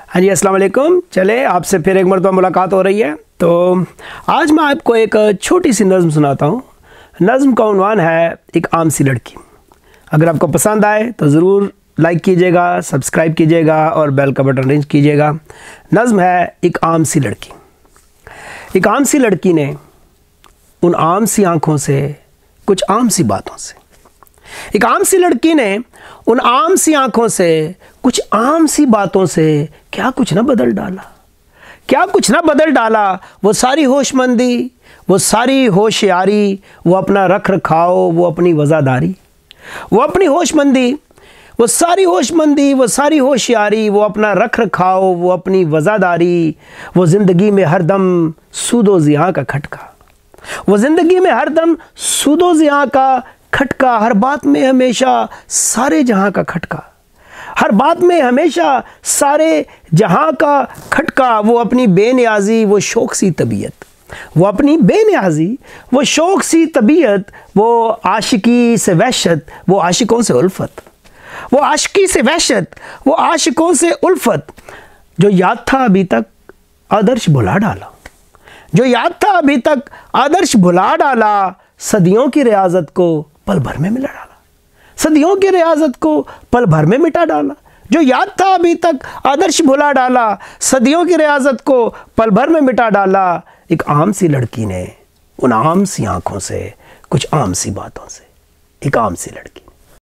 हाँ जी, अस्सलाम वालेकुम। चले आपसे फिर एक मरतबा मुलाकात हो रही है। तो आज मैं आपको एक छोटी सी नज़म सुनाता हूँ। नज़म का उन्वान है एक आम सी लड़की। अगर आपको पसंद आए तो ज़रूर लाइक कीजिएगा, सब्सक्राइब कीजिएगा और बेल का बटन रिंग कीजिएगा। नज़म है एक आम सी लड़की। एक आम सी लड़की ने उन आम सी आँखों से कुछ आम सी बातों से, एक आम सी लड़की ने उन आम सी आंखों से कुछ आम सी बातों से क्या कुछ ना बदल डाला, क्या कुछ ना बदल डाला। वो सारी होशमंदी, वो सारी होशियारी, वो अपना रख रखाव, वो अपनी वज़ादारी, वो अपनी होशमंदी, वो सारी होशमंदी, वो सारी होशियारी, वो अपना रख रखाव, वो अपनी वज़ादारी, वो ज़िंदगी में हरदम सूदो ज़िया का खटका, वो ज़िंदगी में हरदम सूदो ज़िया का खटका, हर बात में हमेशा सारे जहां का खटका, हर बात में हमेशा सारे जहां का खटका। वो अपनी बेनियाजी, वो शौक सी तबीयत, वो अपनी बेनियाजी, वो शौक सी तबीयत, वो आशिकी से वहशत, वो आशिकों से उल्फत, वो आशिकी से वहशत, वो आशिकों से उल्फत। जो याद था अभी तक आदर्श भुला डाला, जो याद था अभी तक आदर्श भुला डाला। सदियों की रियाजत को पल भर में मिला डाला, सदियों की रियाजत को पल भर में मिटा डाला। जो याद था अभी तक आदर्श भुला डाला, सदियों की रियाजत को पल भर में मिटा डाला। एक आम सी लड़की ने उन आम सी आंखों से कुछ आम सी बातों से, एक आम सी लड़की।